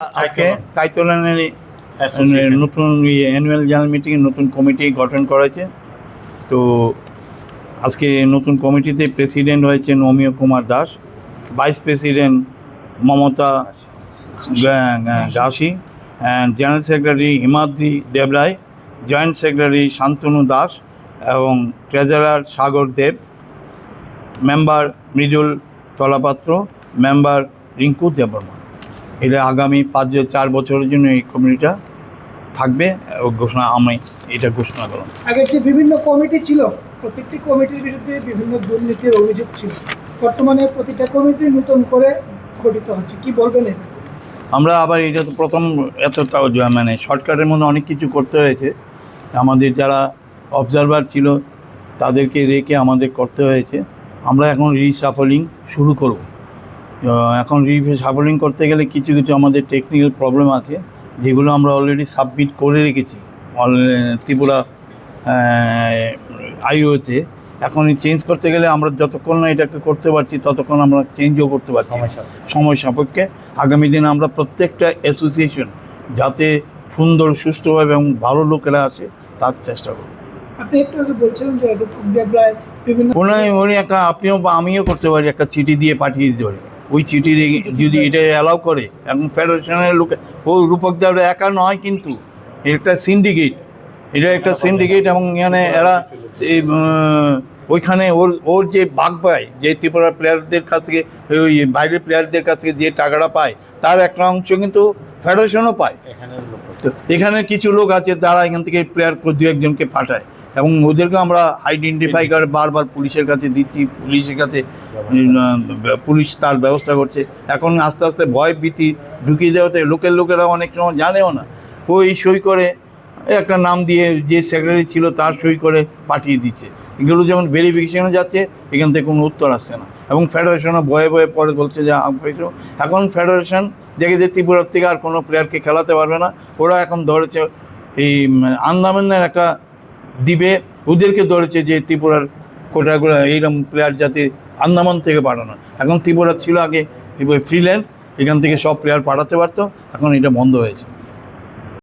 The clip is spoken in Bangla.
আজকে কাইতলানের নতুন অ্যানুয়াল জেনারেল মিটিংয়ে নতুন কমিটি গঠন করেছে। তো আজকে নতুন কমিটিতে প্রেসিডেন্ট হয়েছেন Amiya Kumar Das, vice president Mamata Dasi, general secretary Himadri Debroy, joint secretary Shantanu Das এবং treasurer Sagar Deb, member Mridul Talapatra, member Rinku Debbarma. এটা আগামী 4 বছরের জন্য এই কমিটিটা থাকবে আমি এটা ঘোষণা করলাম। আগে যে বিভিন্ন কমিটি ছিল, প্রত্যেকটি কমিটির বিরুদ্ধে বিভিন্ন দুর্নীতির অভিযোগ ছিল। বর্তমানে প্রতিটা কমিটি নতুন করে গঠিত হচ্ছে, কি বলবেন? আমরা আবার এটা তো প্রথম এতটাও মানে শর্টকাটের মধ্যে অনেক কিছু করতে হয়েছে। আমাদের যারা অবজারভার ছিল তাদেরকে রেখে আমাদের করতে হয়েছে। আমরা এখন রিসাফলিং শুরু করব। এখন রিসাফলিং করতে গেলে কিছু কিছু আমাদের টেকনিক্যাল প্রবলেম আছে, যেগুলো আমরা অলরেডি সাবমিট করে রেখেছি ত্রিপুরা আইওতে। এখন চেঞ্জ করতে গেলে আমরা যতক্ষণ না এটাকে করতে পারছি ততক্ষণ আমরা চেঞ্জও করতে পারছি সময় সাপেক্ষে। আগামী দিনে আমরা প্রত্যেকটা অ্যাসোসিয়েশন যাতে সুন্দর সুষ্ঠুভাবে এবং ভালো লোকেরা আসে তার চেষ্টা করব। আপনি একটু আগে বলছিলেন যে বিভিন্ন উনি একটা আমিও করতে পারি, একটা চিঠি দিয়ে পাঠিয়ে দিতে পারি। ওই চিঠি যদি এটা অ্যালাউ করে, এখন ফেডারেশনের লোকে ওই রূপক দেবরা একা নয়, কিন্তু একটা সিন্ডিকেট, এটা একটা সিন্ডিকেট। এবং এখানে এরা ওইখানে ওর যে ভাগ পায়, যে ত্রিপুরার প্লেয়ারদের কাছ থেকে, ওই বাইরের প্লেয়ারদের কাছ থেকে যে টাকাটা পায় তার একটা অংশ কিন্তু ফেডারেশনও পায়। তো এখানে কিছু লোক আছে তারা এখান থেকে প্লেয়ার 2-1জনকে পাঠায় এবং ওদেরকে আমরা আইডেন্টিফাই করে বারবার পুলিশের কাছে দিচ্ছি। পুলিশ তার ব্যবস্থা করছে। এখন আস্তে আস্তে ভয় ভীতি ঢুকিয়ে দেওয়াতে লোকেরা অনেক সময় জানেও না। ওই সই করে একটা নাম দিয়ে যে সেক্রেটারি ছিল তার সই করে পাঠিয়ে দিচ্ছে। এগুলো যেমন ভেরিফিকেশনে যাচ্ছে, এখান থেকে কোনো উত্তর আসছে না। এবং ফেডারেশনও ভয়ে পরে বলছে যে এখন ফেডারেশন দেখে যে ত্রিপুরার থেকে আর কোনো প্লেয়ারকে খেলাতে পারবে না। ওরা এখন ধরেছে এই আন্দামানের একটা দ্বীপে ওদেরকে ধরেছে যে ত্রিপুরার কোটাগুলো এইরকম প্লেয়ার যাতে আন্দামান থেকে পাঠানো। এখন ত্রিপুরা ছিল আগে ফ্রিল্যান্ড, এখান থেকে সব প্লেয়ার পাঠাতে পারতো, এখন এটা বন্ধ হয়েছে।